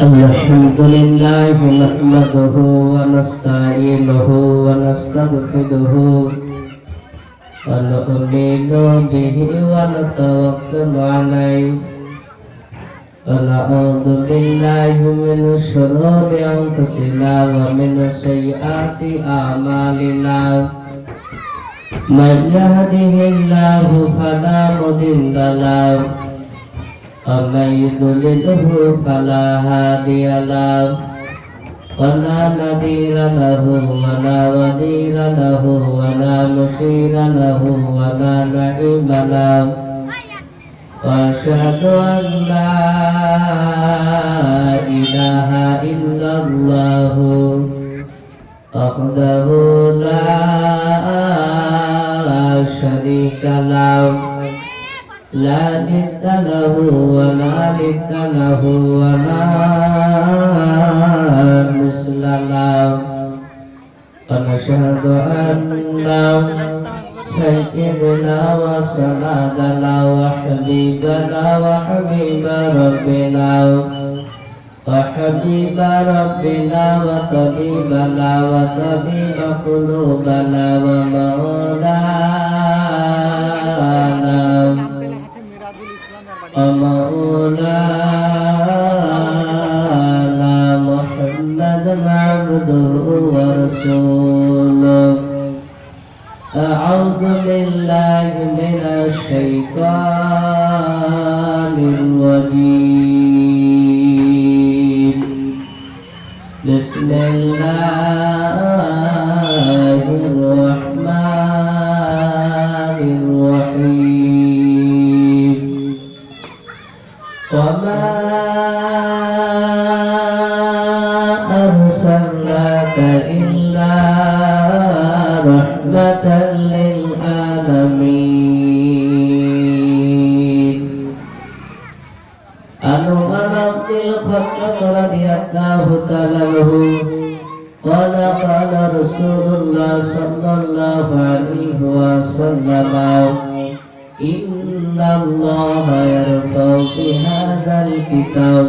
الحمد لله نحمده ونستعينه ونستغفره ونؤمن به ونتوكل عليه ونعوذ بالله من شرور أنفسنا ومن سيئات أعمالنا من يهده الله فلا مضل له ومن يضلله فلا هادي له ولا نذير له ولا ولي له ولا مشير له ولا نعيم له وأشهد أن لا إله إلا الله وحده لا شريك له لا ند له ولا ند له ولا مثل له ونشهد أن سيدنا وسندنا وحبيبنا وحبيب ربنا وحبيب ربنا وطبيبنا وطبيب قلوبنا ومولانا محمد عبده ورسوله أعوذ بالله من الشيطان الرجيم بسم الله الرحمن الرحيم وما أرسلناك إلا رحمة للعالمين أنو أمامت الخطة رضي الله تعالى عنه قال قال رسول الله صلى الله عليه وسلم إن الله يرفع بهذا الكتاب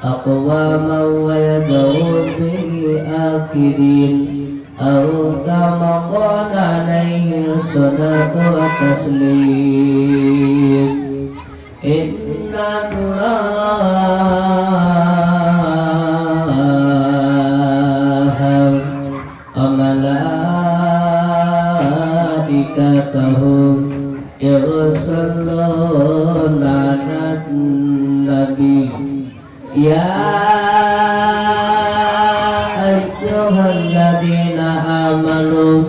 أقواما ويدعو به آخرين أو كما قال عليه الصلاة والتسليم إنا نراها وملائكته يصلون على النبي يا أيها الذين آمنوا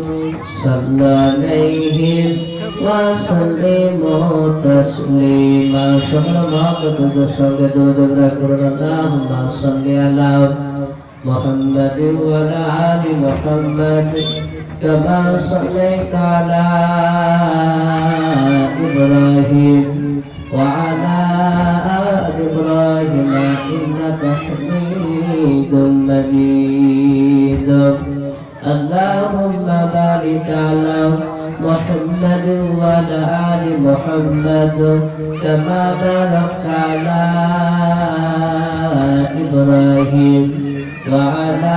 صلوا عليه وسلموا تسليما اللهم صل على محمد وعلى آل محمد كما صليت على إبراهيم وعلى آل إبراهيم إنك حميد مجيد اللهم بارك على محمد وعلى آل محمد كما باركت على إبراهيم وعلى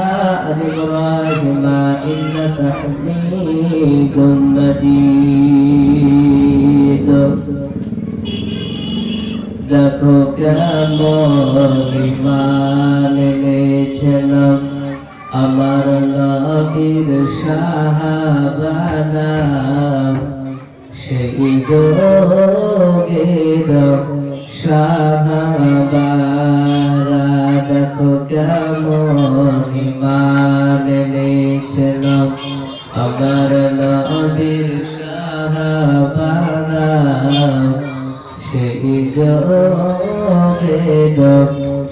آل إبراهيم إنك حميد مجيد দেখো কেমন ঈমান এনেছিলাম আমার নবীর সাহাবারা সেই যুগের সাহাবারা দেখো কেমন ঈমান এনেছিলাম আমার নবীর সাহাবারা সেই যুগের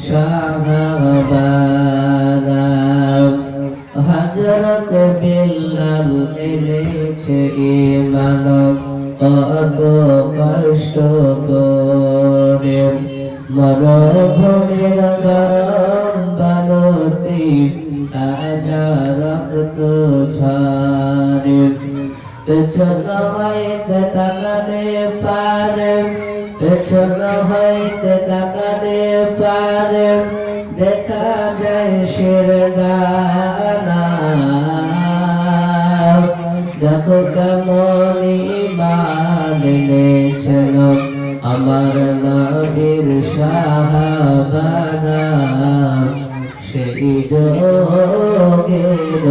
সাহাবারা হযরত বিল্লাল এনেছে ঈমান কত কষ্ট করে মরুভূমির গরম বালতি তাজা রক্ত ঝরে ছোট হইতে তাকাতে পারে ছোট হইতে তাকাতে পারে দেখা যায় শিরদানা দেখো কেমন ঈমান এনেছিল আমার নবীর সাহাবারা সেই যুগের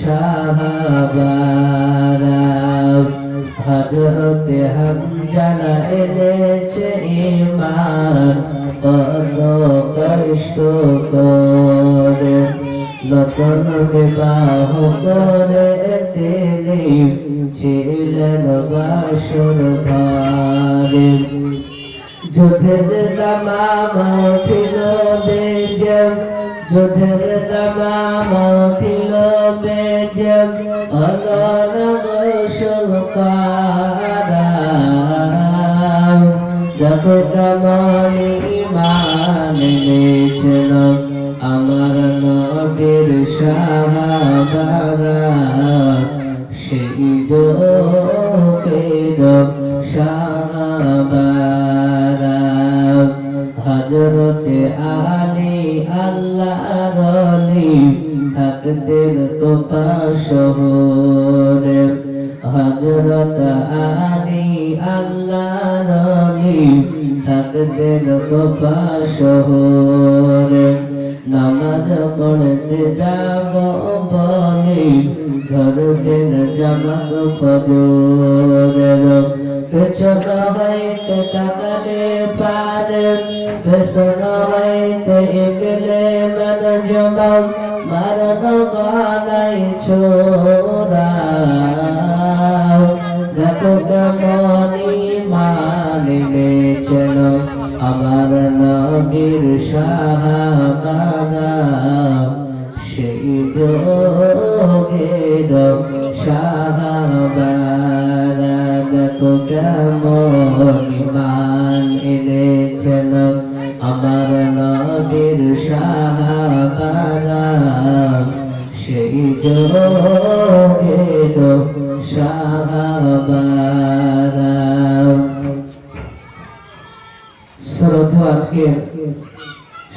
সাহাবারা হযরতে হামজা এনেছে ঈমান কত কষ্ট করে নতুন বিবাহ করে তিনি ছিলেন বাসর ঘরে যুদ্ধের দামাম উঠিল বেজম যুদ্ধের দামাম উঠিল বেজম অননগোসল কারা যত কেমন ঈমান এনেছিল আমার নবীর সাহাবারা সেই যুগের সাহাবারা হযরতে আলী আল্লাহর ওলি থাকতেন তোফা শহরে হযরত আলী আল্লাহর ওলি থাকতেন তোফা শহরে নামাজ পড়তে যাব বলে ধরতেন জামাত ফজরের পেছন হইতে তাকালে পারে পেছন হইতে গেলে মন জমা মারণ গানাই ছোরা দেখো কেমন ঈমান এনেছিল আমার নবীর সাহাবারা সেই যুগের সাহাবারা দেখো কেমন ঈমান এনেছিল আমার নবীর সাহাবারা সেই যুগের সাহাবারা শ্রদ্ধেয় আজকে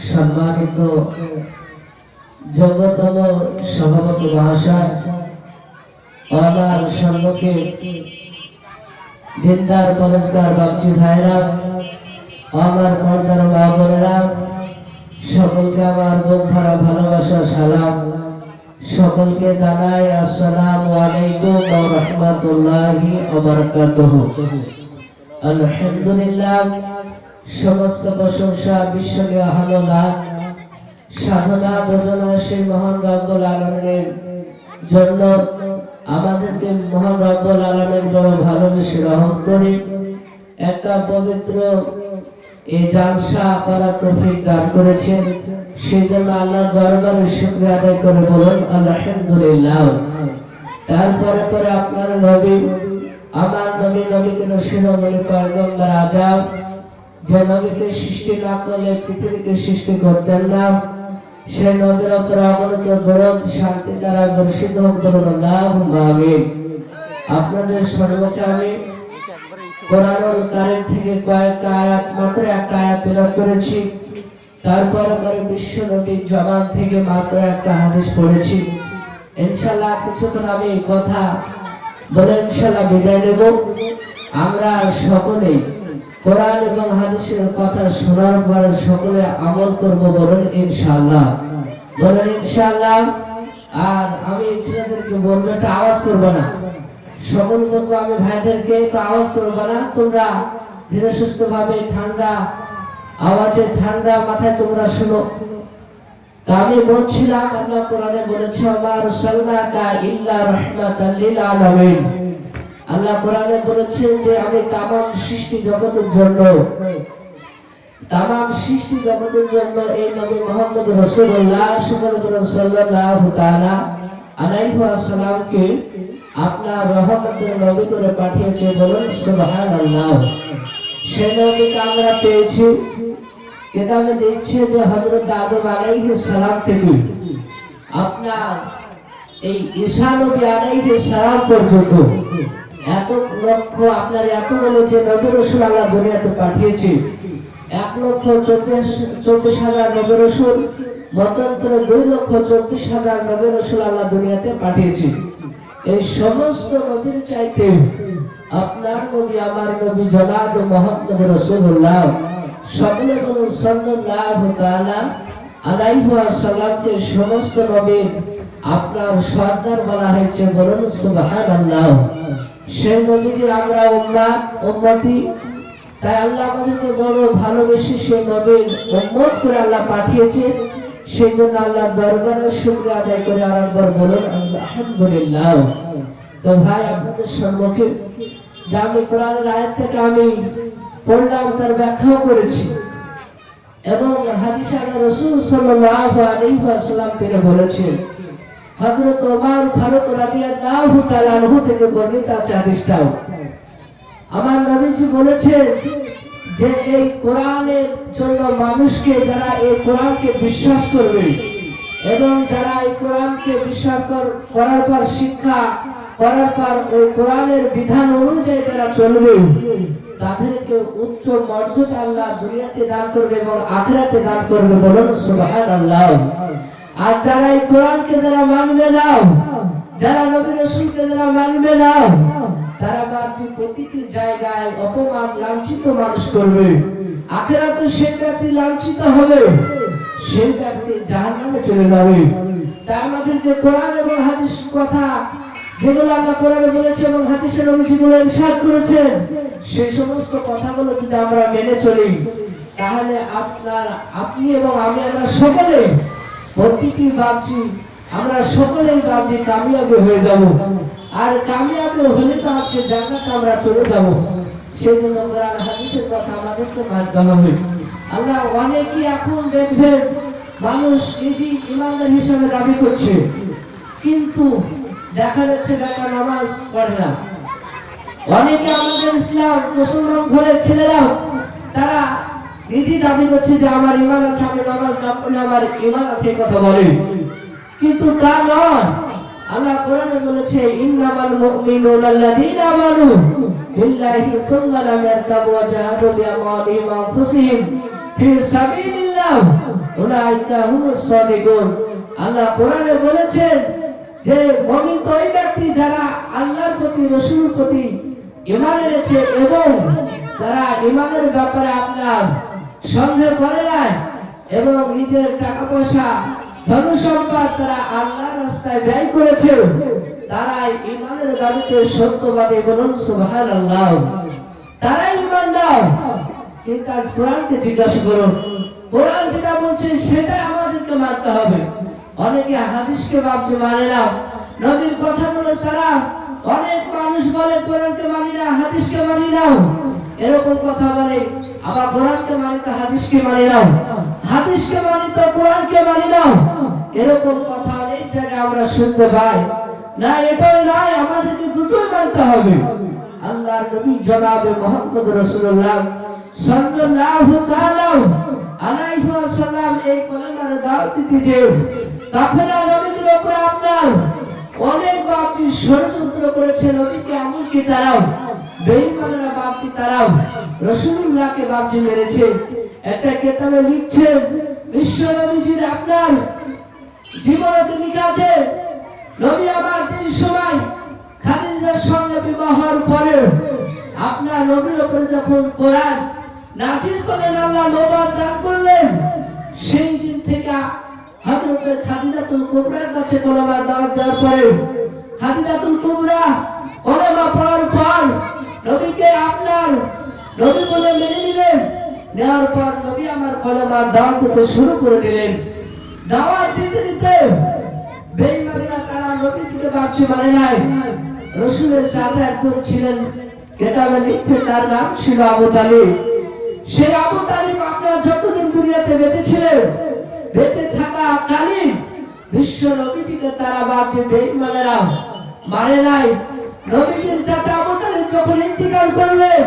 সম্মানিত যোগ্যতম সভাপতি মহাশয় আমার সম্মুখে দিনদার কলেজকার বাপজি ভাইরা আমার পর্দার মা বোনেরা সকলকে আমার বুক ভরা ভালোবাসা সালাম সকলকে জানাই আসসালামু আলাইকুম ওয়া রাহমাতুল্লাহি ওয়া বারাকাতুহু আলহামদুলিল্লাহ সমস্ত প্রশংসা বিশ্বকে আহমদাত সাধনা বোঝনা সেই মহান রব্বুল আলামিনের জন্য আমাদেরকে মহান রব্বুল আলামিন বড় ভালোবেসে রহম করে একটা পবিত্র এই জালসা করার তৌফিক দান করেছেন সেই জন্য আল্লাহর দরবারে শুকরিয়া আদায় করে বলুন আলহামদুলিল্লাহ। তারপরে পরে আপনার নবী আমার নবীকে শিরোমণি পয়গম্বর আজম যে নবীকে সৃষ্টি না করলে পৃথিবীকে সৃষ্টি করতেন না সেই নবীর উপর অগণিত দরুদ শান্তি দ্বারা বর্ষিত হোক বলুন আল্লাহুম্মা আমিন। আপনাদের সম্মুখে আমি কোরআনুল কারীম থেকে কয়েকটা আয়াত মাত্র একটা আয়াত তেলাওয়াত করেছি, তারপর পরে বিশ্ব নবীর জবান থেকে মাত্র একটা হাদিস পড়েছি। ইনশাআল্লাহ কিছুক্ষণ আমি এই কথা বলে ইনশাআল্লাহ বিদায় নেব। আমরা সকলেই কোরআন এবং হাদিসের কথা শোনার পরে সকলে আমল করব বলুন ইনশাআল্লাহ, বলুন ইনশাআল্লাহ। আর আমি ছেলেদেরকে বলবো একটা আওয়াজ করবো না, সকল বলবো আমি ভাইদেরকে একটু আওয়াজ করবো না, তোমরা ধীরে সুস্থ ভাবে ঠান্ডা আওয়াজে ঠান্ডা মাথায় তোমরা শুনো। আমি বলছিলাম আল্লাহ কোরআনে বলেছে ওয়া আরসালনাকা ইল্লা রাহমাতাল লিল আলামিন। আল্লাহ কোরআনে বলেছেন যে আমি তামাম সৃষ্টি জগতের জন্য এই নবী মুহাম্মদ রাসূলুল্লাহ সাল্লাল্লাহু তাআলা আলাইহি ওয়াসাল্লামকে আপনার রহমতের নবী করে পাঠিয়েছে বলুন সুবহানাল্লাহ। সেই নবীকে আমরা পেয়েছি কিতাবে লিখছে যে হযরত আদম আলাইহিস সালাম থেকে আপনার এই ঈসা নবী আলাইহিস সালাম পর্যন্ত এত লক্ষ আপনার এত বলে যে নবী রাসূল আল্লাহ দুনিয়াতে পাঠিয়েছে, 1,40,000 নবী রাসূল, মতান্তরে 2,34,000 নবী রাসূল আল্লাহ দুনিয়াতে পাঠিয়েছে। এই সমস্ত নবীর চাইতে আপনার নবী, আমার নবী জনাব মুহাম্মদ রাসূলুল্লাহ সকলে বলুন সাল্লাল্লাহু তাআলা আলাইহি ওয়াসাল্লামকে সমস্ত নবীর আপনার সর্দার বলা হয়েছে, বলুন সুবহানাল্লাহ। সেই নবীদের আমরা উম্মতি, তাই আল্লাহ আমাদেরকে বড় ভালোবেসে সেই নবীর উম্মত করে আল্লাহ পাঠিয়েছে। সেই জন্য আল্লাহ দরবারে শুকরিয়া আদায় করে আরেকবার বলুন আলহামদুলিল্লাহ। তো ভাই, আপনাদের সম্মুখে যে আমি কোরআনের আয়াত থেকে আমি পড়লাম, তার ব্যাখ্যাও করেছি এবং হাদিসে রাসূল সাল্লাল্লাহু আলাইহি ওয়াসাল্লাম তিনি বলেছেন, হযরত ওমর ফারুক রাদিয়াল্লাহু তাআলা আনহু থেকে বর্ণিত আছে হাদিসটাও। আমার নবীজি বলেছেন যে এই কোরআনের জন্য মানুষকে, যারা এই কোরআনকে বিশ্বাস করবে এবং যারা এই কোরআনকে বিশ্বাস করার পর, শিক্ষা করার পর ওই কোরআনের বিধান অনুযায়ী যারা চলবে, তাদেরকে উচ্চ মর্যাদা আল্লাহ দুনিয়াতে দান করবে এবং আখিরাতে দান করবে, বলুন সুবহানাল্লাহ। আর যারা এই কোরআনকে যারা মানবে না, যারা নবী রাসূলকে যারা মানবে না, তারা বাহ্যিক প্রতিটি জায়গায় অপমান লাঞ্ছিত মানুষ করবে। আখিরাতে সেই ব্যক্তি লাঞ্ছিত হবে, সেই ব্যক্তি জাহান্নামে চলে যাবে। তাই আমাদেরকে কোরআন এবং হাদিস কথা যেগুলো আল্লাহ কোরআনে বলেছে এবং হাদিসে নবীজি বলে ইরশাদ করেছেন, সেই সমস্ত কথাগুলো যদি আমরা মেনে চলি, তাহলে আপনি এবং আমরা সকলে প্রতিটি বাহ্যি, আমরা সকলেই বাহ্যি কামিয়াবি হয়ে যাব। আর কামিয়াবি হলে তো আজকে জান্নাতে আমরা চলে যাব। সেই জন্য কোরআন হাদিসের কথা আমাদেরকে মানতে হবে। আল্লাহ অনেকেই এখন দেখবেন মানুষ নিজে ইমানদার হিসেবে দাবি করছে, কিন্তু দেখা যাচ্ছে তারা নামাজ পড়ে না। অনেকে আমাদের ইসলাম মুসলমান ঘরের ছেলেরাও তারা নিজে দাবি করছে যে আমার ঈমান আছে, আমি নামাজ না পড়লে আমার ঈমান আছে, কথা বলে, কিন্তু তা নয়। আল্লাহ কোরআনে বলেছে, ইন্নামাল মুমিনুনা আল্লাযীনা আমানু বিল্লাহি সুম্মা লাম ইয়ারতাবু ওয়া জাহাদু বিআমওয়ালিহিম ওয়া আনফুসিহিম ফি সাবিলিল্লাহ উলাইকা হুমুস সাদিকুন। আল্লাহ কোরআনে বলেছেন যে মুমিন তো ওই ব্যক্তি যারা আল্লাহর প্রতি, রাসূলের প্রতি ঈমান এনেছে এবং যারা ঈমানের ব্যাপারে আপনার সন্দেহ করে না এবং নিজের টাকা পয়সা, ধন সম্পদ তারা আল্লাহর রাস্তায় ব্যয় করেছে, তারাই ঈমানের দাবিতে সত্যবাদী, বলুন সুবহানাল্লাহ। তারাই ঈমানদার। কিন্তু আজ কোরআনকে জিজ্ঞাসা করুন, কোরআন যেটা বলছে সেটাই আমাদেরকে মানতে হবে। অনেকে হাদিসকে বাবজি মানে না, নবীর কথাগুলো তারা, অনেক মানুষ বলে কোরআনকে মানি না, হাদিসকে মানি না, এরকম কথা বলে। আবার কোরআনকে মানি তো হাদিসকে মানি না, হাদিসকে মানি তো কোরআনকে মানি না, এরকম কথা অনেক জায়গায় আমরা শুনতে পাই। না, এটাই নয়, আমাদেরকে দুটোই মানতে হবে। আল্লাহর নবী জনাবে মুহাম্মদ রাসূলুল্লাহ সাল্লাল্লাহু তাআলা আলাইহি ওয়াসাল্লাম এই কলেমার দাওয়াত দিতে, কাফেররা নবীর উপর আপনার অনেক বাপটি ষড়যন্ত্র করেছে, নবীকে এমনকি তারাও বেঈমানরা বাপটি তারাও রাসূলুল্লাহকে বাপটি মেরেছে। একটা কিতাবে লিখছে, বিশ্ব নবীজির আপনার জীবনে লেখা আছে, নবী আমার এই সময় খাদিজার সঙ্গে বিবাহের পরে আপনার নবীর উপরে যখন কোরআন নাযিল করলেন, আল্লাহ নবুয়ত দান করলেন, সেই দিন থেকে হযরত খাদিজাতুল কুবরার কাছে কলেমা দাওয়াত দেওয়ার পরে, খাদিজাতুল কুবরা কলেমা পড়ার পর নবীকে আপনার নবী বলে মেনে নিলেন। নেওয়ার পর নবী আমার কলেমা দাওয়াত দিতে শুরু করে দিলেন। দাওয়াত দিতে দিতে বেঈমানরা তারা নবীকে বাঁচিয়ে মানে নাই। রাসূলের চাচা একজন ছিলেন, কিতাবে লিখছে তার নাম ছিল আবু তালিব। সেই আবু তালিব আপনার যতদিন দুনিয়াতে বেঁচে ছিলেন, বেঁচে থাকা কালীন বিশ্ব নবীজিকে তারা বাপজি বেঈমানেরা মানে নাই। নবীজির চাচা আবু তালিব যখন ইন্তিকাল করলেন,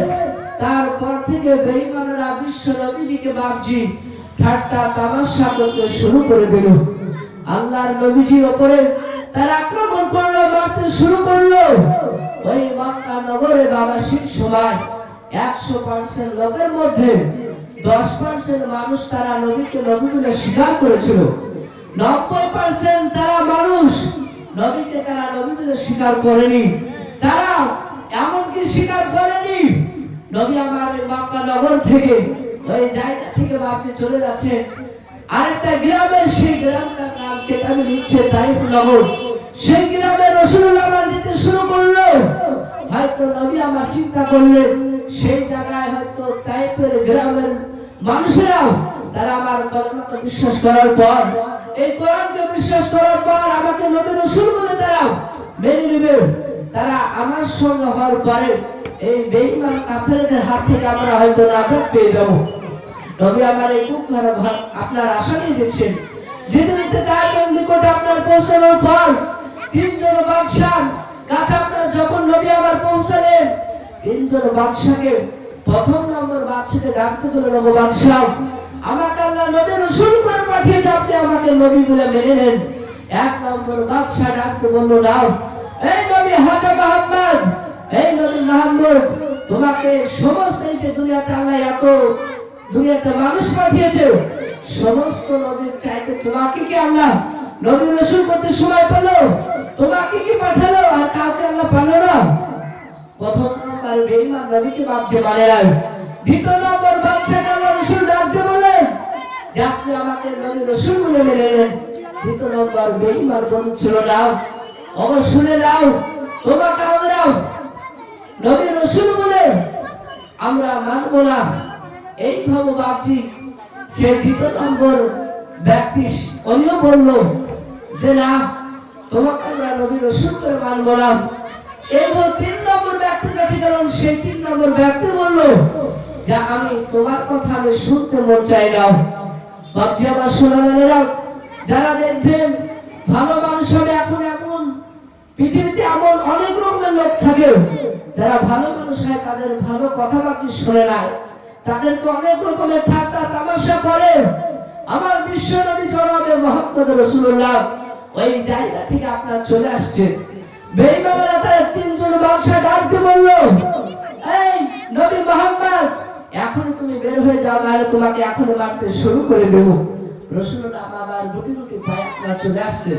তারপর থেকে বেঈমানেরা বিশ্ব নবীজিকে বাপজি ঠাট্টা তামাশা করতে শুরু করে দিল। আল্লাহর নবীজির উপরে তারা আক্রমণ করলো, মারতে শুরু করলো। ওই মক্কা নগরে বাবা সেই সময় 100% লোকের মধ্যে 10% মানুষ তারা নবীকে নবী বলে স্বীকার করেছিল, 90% তারা মানুষ নবীকে তারা নবী বলে স্বীকার করেনি। তারা এমনকি স্বীকার করেনি নবী আমার মক্কা নগর থেকে ওই জায়গা থেকে বাপকে চলে যাচ্ছে আরেকটা গ্রামে, সেই গ্রামটার নাম কেতাবে লিখছে তাইফ নগর। সেই গ্রামে রাসূলুল্লাহ আমার যেতে শুরু করলো। হয়তো নবী আমার চিন্তা করলেন সেই জায়গায় হয়তো তাইফের গ্রামের মানুষেরাও তারা আমার কলেমাকে বিশ্বাস করার পর, এই কোরআনকে বিশ্বাস করার পর আমাকে নবী রাসূল বলে তারা মেনে নেবে। তারা আমার সঙ্গে হওয়ার পরে এই বেঈমান কাফেরদের হাত থেকে আমরা হয়তো নাজাত পেয়ে যাব। নবী আমার এই বুক মারা আপনার আশা নিয়ে দিচ্ছেন, যেতে যেতে চাইবেন নিকটে আপনার পৌঁছানোর পর তিনজন বাদশাহ কাছে আপনার যখন নবী আমার পৌঁছালেন, তিনজন বাদশাকে প্রথম নম্বর বাদশাকে ডাকতে বললেন, নবী বাদশাহ আমাকে আল্লাহ নবী রাসূল করে পাঠিয়েছে, আপনি আমাকে নবী বলে মেনে নেন। এক নম্বর বাদশাহ ডাকতে বলল, নাও এই নবী হাজা মুহাম্মদ, এই নবী মুহাম্মদ তোমাকে সমস্ত এই যে দুনিয়াতে আল্লাহ এত দুনিয়াতে মানুষ পাঠিয়েছে, সমস্ত নবীর চাইতে তোমাকে কি আল্লাহ নবী রাসূল করতে সময় পেল? তোমাকে কি পাঠালো আর কাউকে আল্লাহ পালো না? প্রথম নম্বর বেঈমান নবীকে ভাবছে মানে না। দ্বিতীয় নম্বর বাদশাকে আল্লাহ রাসূল ডাকতে বলেন যে আপনি আমাকে নবী রাসূল বলে মেনে নেন। দ্বিতীয় নম্বর বেঈমান বলছিল, নাও অবশ্য শুনে নাও, তোমাকে আমরা নবী রাসূল বলে আমরা মানব না। এইভাবে ভাবছি। সে দ্বিতীয় নম্বর ব্যক্তি উনিও বলল যে না, তোমাকে আমরা নবী রাসূল করে মানব না। এবার তিন নম্বর ব্যক্তির কাছে গেলাম, সেই তিন নম্বর ব্যক্তি বলল যে আমি তোমার কথা আমি শুনতে মন চাই না। ভাবছি আমার সোনারা যারা দেখবেন ভালো মানুষ হবে, এখন এমন পৃথিবীতে এমন অনেক রকমের লোক থাকে যারা ভালো মানুষ হয়, তাদের ভালো কথাবার্তা শুনে না, তাদেরকে অনেক রকমের ঠাট্টা তামাশা করে। আমার বিশ্ব নবী জনাবে মুহাম্মদ রাসূলুল্লাহ ওই জায়গা থেকে আপনার চলে আসছে। বেঈমানেরা তার তিনজন বাদশা ডাকতে বলল, এই নবী মুহাম্মদ এখনই তুমি বের হয়ে যাও, নাহলে তোমাকে এখনই মারতে শুরু করে দেব। রাসূলুল্লাহ আবার গুটি গুটি পায়ে আপনার চলে আসছে।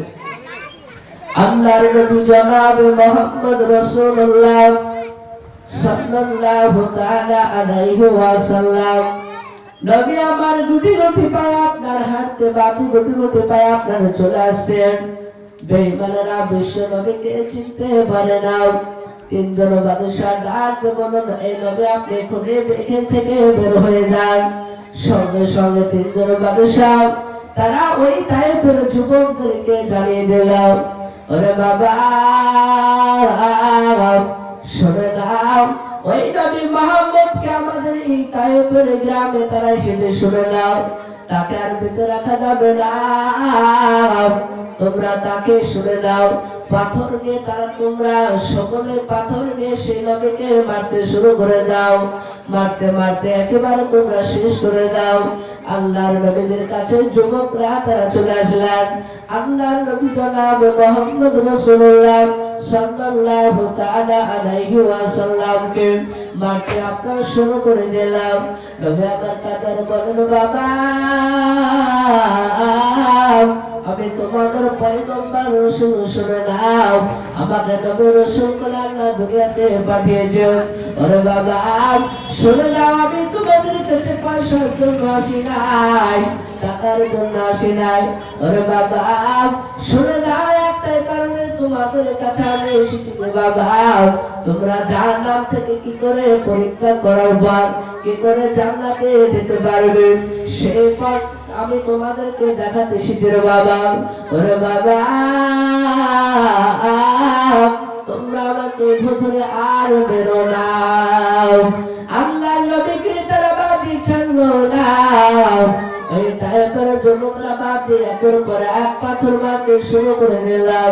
আল্লাহর নবী জনাবে মুহাম্মদ রাসূলুল্লাহ সাল্লাল্লাহু তাআলা আলাইহি ওয়াসাল্লাম নবী আমার গুটি গুটি পায়ে আপনার হাঁটতে বাকি গুটি গুটি পায়ে আপনার চলে আসছেন। বেঈমানেরা বিশ্ব নবীকে চিনতে পারে না। তিনজন বাদশা ডাক বলল, এই নবী আপনি এখনই এখান থেকে বের হয়ে যান। সঙ্গে সঙ্গে তিনজন বাদশা তারা ওই তায়েফের যুবকদেরকে জানিয়ে দিল, ওরে বাবা শুনে নাও, ওই নবী মুহাম্মদকে আমাদের এই তায়েফের গ্রামে তারা এসেছে, শুনে নাও, তাকে আর ভিতরে রাখা যাবে না। তোমরা তাকে শুনে নাও, পাথর দিয়ে তারা তোমরা সকলে পাথর দিয়ে সেই নবীকে মারতে শুরু করে দাও। মারতে মারতে একেবারে তোমরা শেষ করে দাও। আল্লাহর নবীদের কাছে যুবকরা তারা চলে আসলেন। আল্লাহর নবী জনাবে মুহাম্মদ রাসূলুল্লাহ সাল্লাল্লাহু তাআলা আলাইহি ওয়াসাল্লামকে মারতে আপনার শুরু করে দিলাম। নবী আবার কাদের বলেন, বাবা আমি তোমাদের পয়গম্বর রাসূল, শুনে নাও, আমাকে নবী রাসূল করে আল্লাহ দুনিয়াতে পাঠিয়েছে। ওরে বাবা শুনে নাও, আমি তোমাদের কাছে পয়সার জন্য আসি নাই, টাকার জন্য আসি নাই। ওরে বাবা শুনে নাও, একটাই কারণে তোমাদের কাছে আমি এসেছি যে বাবা তোমরা জাহান্নাম থেকে কি করে পরীক্ষা করার পর কি করে জান্নাতে যেতে পারবে, সেই পথ আমি তোমাদেরকে দেখাতে এসেছি রে বাবা। ওরে বাবা তোমরা আমাকে ধরে আর বেরো না। আল্লাহর নবীকে তারা বাজি ছাড়লো না। এই তায়েফের যুবকরা বাজি একের পর এক পাথর মারতে শুরু করে দিলাম।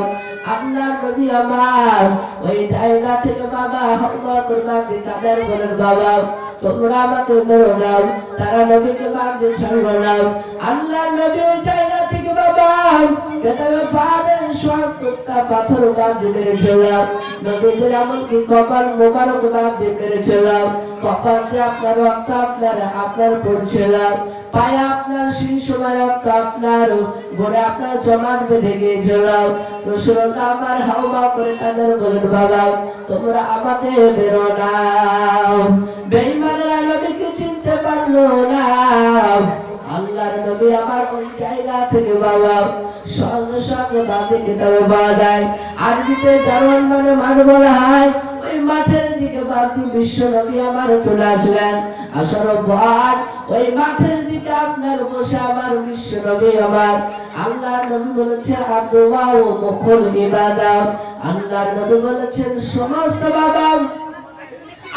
আল্লাহর নবী আমার ওই জায়গা থেকে বাবা হাওয়া করবাকে তাদের বলেন, বাবা তোমরা আমাকে মেরো না। তারা নবীকে বাজি ছাড়লো না। আল্লাহর নবী ওই জায়গা থেকে বাবা কেতাবে পাবেন ৭০টা পাথর বাঁধে মেরেছিলাম, নবীদের এমনকি কপাল মোবারক বাঁধে মেরেছিলাম, কপালে আপনার রক্ত আপনার পড়ছিলাম, পায়ে আপনার সেই সময় রক্ত আপনার ঘরে আপনার জমাট বেঁধে গিয়েছিলাম। রাসূলুল্লাহ আমার হাওয়া করে তাদের বলেন, বাবা তোমরা আমাকে বেরো না। বেঈমানেরা নবীকে চিনতে পারলো না। আল্লাহর নবী আমার ওই জায়গা থেকে বাবা সঙ্গে সঙ্গে বাঁধে কেতাবে পাওয়া যায়। আরবিতে দারোয়ান মানে মাঠ বলা হয়। ওই মাঠের দিকে বাকি বিশ্ব নবী আমার চলে আসলেন, আসার পর ওই মাঠের দিকে আপনার বসে আমার বিশ্ব নবী আমার আল্লাহর নবী বলেছে আদওয়া ও মুখল ইবাদত। আল্লাহর নবী বলেছেন সমস্ত বাবা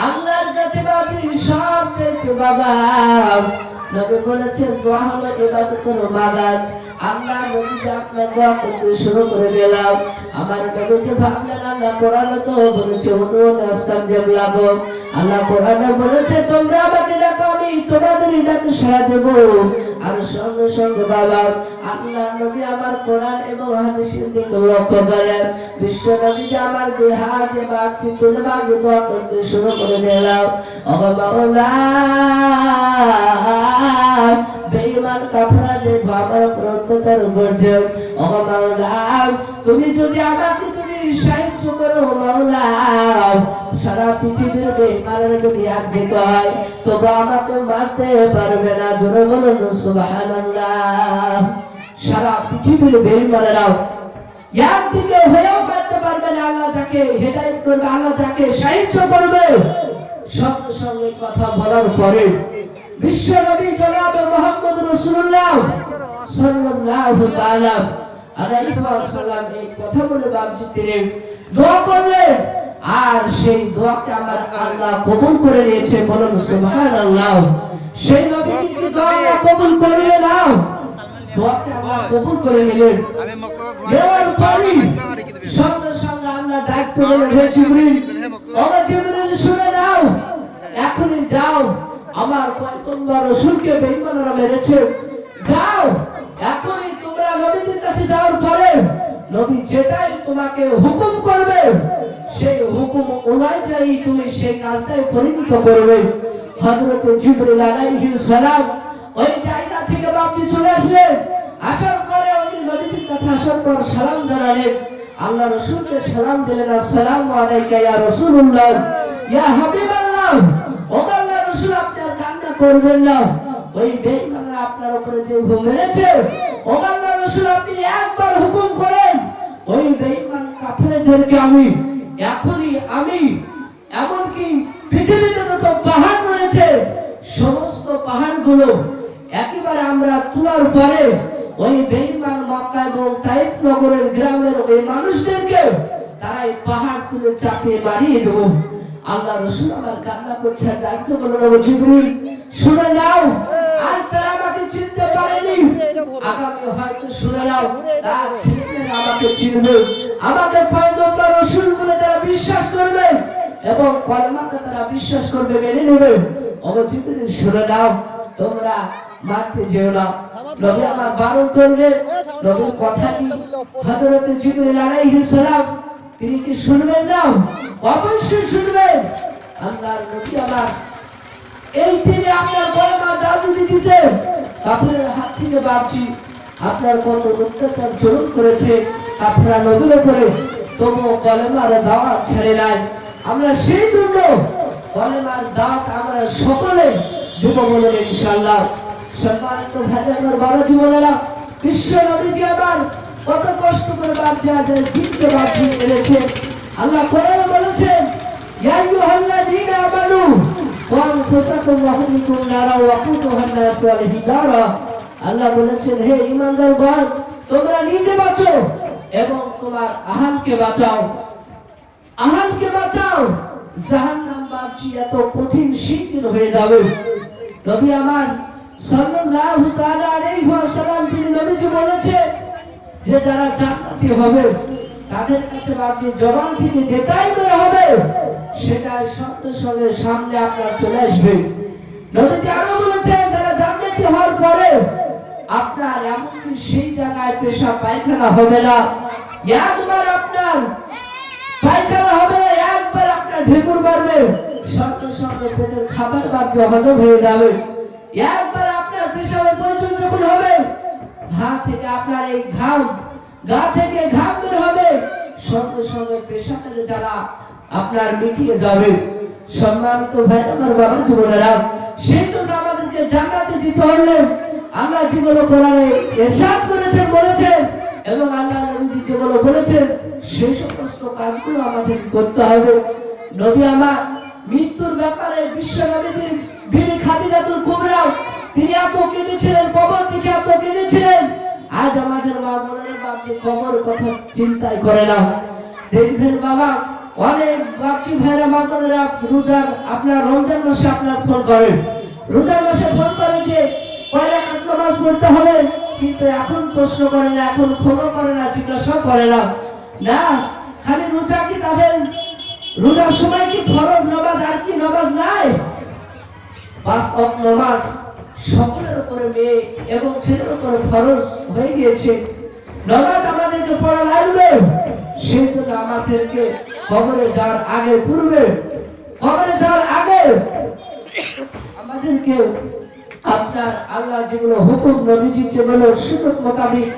আল্লাহর কাছে বাকি সবচেয়ে বাবা নবী বলেছেন দোয়া হলো ইবাদতের মাগাজ। আল্লাহ নবী যে আপনার দোয়া করতে শুরু করে দিলাম, আমার নবী যে ভাবলেন আল্লাহ কোরআনে তো বলেছে উদুনি আস্তাজিব লাকুম, আল্লাহ কোরআনে বলেছে তোমরা আমাকে ডাকো আমি তোমাদের ডাকে সাড়া দেব। আর সঙ্গে সঙ্গে বাবা আল্লাহ নবী আমার কোরআন এবং হাদিসের দিকে লক্ষ্য করেন, বিশ্ব নবী যে আমার যে হাত বাকি তুলে বাকি দোয়া করতে শুরু করে দিলাম। ওগো মাওলা বেঈমান কাফেরদের বাবার প্রত্যেকের উপরে ওগো মাওলা তুমি যদি আমাকে সাহায্য করো মাওলা, সারা পৃথিবীর বেঈমানরা যদি একদিকে হয় তবে আমাকে মারতে পারবে না। জোরে বলুন সুবহানাল্লাহ। সারা পৃথিবীর বেঈমানরা একদিকে হয়েও মারতে পারবে না। আল্লাহ যাকে হেদায়েত করবে, আল্লাহ যাকে সাহায্য করবে, সঙ্গে সঙ্গে কথা বলার পরে বিশ্ব নবী জনাব মুহাম্মদ রাসূলুল্লাহ সাল্লাল্লাহু তাআলা আলাইহি ওয়াসাল্লাম এই কথা বলে বাবজি তিনি দোয়া করলেন। আর সেই দোয়াকে আমার আল্লাহ কবুল করে নিয়েছে। বলুন সুবহানাল্লাহ। সেই নবীকে দোয়া কবুল করে নাও, দোয়াকে আল্লাহ কবুল করে নিলেন। দেওয়ার পরে সঙ্গে সঙ্গে আল্লাহ ডাক করলেন, হে জিবরিল, ও জিবরিল শুনে নাও, এখনই যাও আমার পয়গম্বর রাসূলকে বেঈমানরা মেরেছে, যাও এখনই তোমরা নবীদের কাছে যাওয়ার পরে নবী যেটাই তোমাকে হুকুম করবে সেই হুকুম অনুযায়ী তুমি সেই কাজটাই পরিণত করবে। হযরত জিবরিল আলাইহিস সালাম ওই জায়গা থেকে বাপজি চলে আসলেন। আসার পরে ওই নবীদের কাছে আসার পর সালাম জানালেন, আল্লাহ রাসূলকে সালাম দিলেন, আসসালামু আলাইকা ইয়া রাসূলুল্লাহ ইয়া হাবিবাল্লাহ। ও আল্লাহর রাসূল আপনি আর কান্না করবেন না, ওই বেঈমানরা আপনার উপরে যে হুকুম মেরেছে, ও আল্লাহর রাসূল আপনি একবার হুকুম করেন ওই বেঈমান কাফেরদেরকে আমি এমনকি পৃথিবীতে যত পাহাড় রয়েছে সমস্ত পাহাড়গুলো একেবারে আমরা তোলার পরে ওই বেঈমান মক্কা এবং তায়েফ নগরের গ্রামের ওই মানুষদেরকে তারা এই পাহাড় তুলে চাপিয়ে মারিয়ে দেব। আল্লাহ রাসূল আমার কান্না করছেন, দায়িত্ব বলল জিবরিল শুনে নাও, আজ তারা আমাকে চিনতে পারেনি, আগামী হয়তো শুনে নাও তার ছেলেমেয়েরা আমাকে চিনবে, আমাকে পয়গম্বর রাসূল বলে তারা বিশ্বাস করবে এবং কলমাকে তারা বিশ্বাস করবে, মেনে নেবে। ও জিবরিল শুনে নাও, তোমরা মারতে যেও না। নবী আমার বারণ করলেন। নবীর কথা কি হযরত জিবরিল আলাইহিস সালাম তিনি কি শুনবেন না? অবশ্যই শুনবেন। আল্লাহর নবী আমার এই দিনে আপনার কলমা জাদু দিতে কাফেরের হাত থেকে বাঁচি আপনার কত অত্যাচার জুলুম করেছে আপনারা নবীর উপরে, তবু কলমার দাওয়াত ছেড়ে নাই। আমরা সেই জন্য কলমার দাওয়াত আমরা সকলে দেব বলে ইনশাআল্লাহ। সম্মানিত ভাই আমার বাবাজি বোনেরা, বিশ্ব নবীজি আবার কত কষ্ট করে বাঁচে আছেন, দিনকে বাঁচি এনেছে। আল্লাহ কোরআনে বলেছেন, ইয়া আইয়ুহাল্লাযীনা আমানু ওয়া আনফুসাকুম ওয়া আহলিকুম নারা ওয়াকুদুহা আন-নাস ওয়াল হিজারা। আল্লাহ বলেছেন, হে ঈমানদারগণ তোমরা নিজে বাঁচো এবং তোমার আহলকে বাঁচাও। আহলকে বাঁচাও, জাহান্নাম বাঁচি এত কঠিন শীতল হয়ে যাবে। নবী আমার সাল্লাল্লাহু তাআলা আলাইহি ওয়াসাল্লাম তিনি নবীজি বলেছেন যে যারা জান্নাতি হবে তাদের কাছে বাকি জবান থেকে যেটাই বের হবে সেটাই সঙ্গে সঙ্গে সামনে আপনার চলে আসবে। নবীজি আরো বলেছেন যারা জান্নাতি হওয়ার পরে আপনার এমনকি সেই জায়গায় পেশাব পায়খানা হবে না, একবার আপনার পায়খানা হবে না, একবার আপনার ঢেকুর মারবে, সঙ্গে সঙ্গে পেটের খাবার বাক্য হজম হয়ে যাবে। একবার আপনার পেশাবের প্রয়োজন যখন হবে, ঘা থেকে আপনার এই ঘাম, গা থেকে ঘাম বের হবে, সঙ্গে সঙ্গে পেশাবের জ্বালা আপনার মিটিয়ে যাবে। সম্মানিত ভাই আমার বাবা জীবনেরা, সেই জন্য আমাদেরকে জান্নাতে যেতে হলে আল্লাহ যেগুলো কোরআনে ইরশাদ করেছেন বলেছেন, এবং আল্লাহ নবী যেগুলো বলেছেন সেই সমস্ত কাজগুলো আমাদের করতে হবে। নবী আমার মৃত্যুর ব্যাপারে বিশ্ব নবীর বিবি খাদিজাতুল কুবরা তিনি এত কেঁদেছিলেন, কবর থেকে এত কেঁদেছিলেন। আজ আমাদের মা বোনেরা বাপকে কবর কথা চিন্তাই করে না। দেখবেন বাবা, অনেক বাচ্চি ভাইরা মা বোনেরা রোজার আপনার রমজান মাসে আপনার ফোন করে, রোজার মাসে ফোন করে যে কয় রাকাত নামাজ পড়তে হবে, কিন্তু এখন প্রশ্ন করে না, এখন ফোনও করে না, জিজ্ঞাসা করে না। না, খালি রোজা কি তাদের রোজার সময় কি ফরজ নামাজ আর কি নামাজ নাই? 5 ওয়াক্ত নামাজ সকলের উপরে মেয়ে এবং ছেলের উপরে ফরজ হয়ে গিয়েছে। নামাজ আমাদেরকে পড়া লাগবে। সেই জন্য আমাদেরকে কবরে যাওয়ার আগে, পূর্বে কবরে যাওয়ার আগে আমাদেরকে আপনার আল্লাহ যেগুলো হুকুম, নবীজি যেগুলো সুন্নত মোতাবেক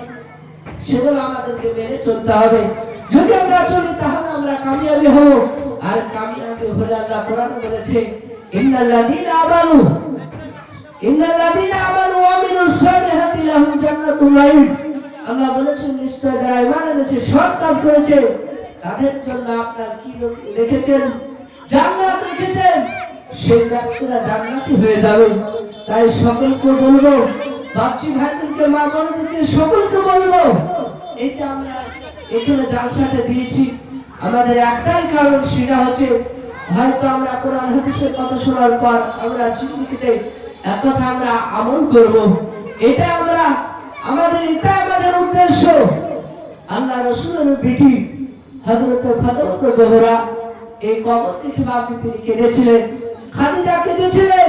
সেগুলো আমাদেরকে মেনে চলতে হবে। যদি আমরা চলি তাহলে আমরা কামিয়াবি হব। আর কামিয়াবি হলে আল্লাহ কোরআনে বলেছে, ইন্নাল্লাযীনা আমানু ওয়া আমিলুস সালিহাতি লাহুম জান্নাতুল নাঈম। আল্লাহ বলেছেন নিশ্চয় যারা ঈমান এনেছে, সৎ কাজ করেছে, তাদের জন্য আপনার কি রেখেছেন? জান্নাত রেখেছেন। সেই ব্যক্তিরা জান্নাতি হয়ে যাবে। তাই সকলকে বলবো, বাচ্চি ভাইদেরকে, মা বোনদেরকে সকলকে বলবো, এটা আমরা এখানে জালসাটা দিয়েছি আমাদের একটাই কারণ, সেটা হচ্ছে হয়তো আমরা কোরআন হাদিসের কথা শোনার পর আমরা চিন্তিতে এক কথা আমরা আমল করব। এটা আমাদের উদ্দেশ্য। আল্লাহ রাসূলের পিঠি হযরত ফাতেমা জোহরা এই কবর থেকে বাকি তিনি কেঁদেছিলেন, খাদিজা কেঁদেছিলেন,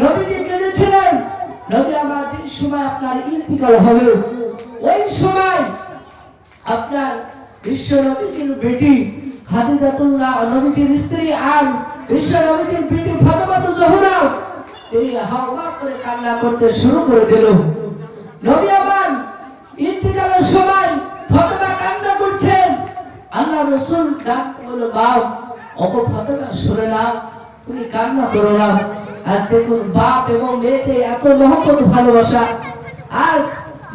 নবীজি কেঁদেছিলেন। নবী আমার যে সময় আপনার ইন্তিকাল হবে, ওই সময় আপনার বিশ্ব নবীজির বেটি খাদিজাতুল নবীজির স্ত্রী আর বিশ্ব নবীজির বেটি ফাতেমা জোহরা তিনি হাওয়া করে কান্না করতে শুরু করে দিল। নবী আমার ইন্তিকালের সময় ফাতেমা কান্না করছেন। আল্লাহ রাসূল ডাক বলে, বাপ, ওগো ফাতেমা শুনে নাও, তুমি কান্না করো না। আজ দেখুন বাপ এবং মেয়েকে এত মহব্বত ভালোবাসা। আজ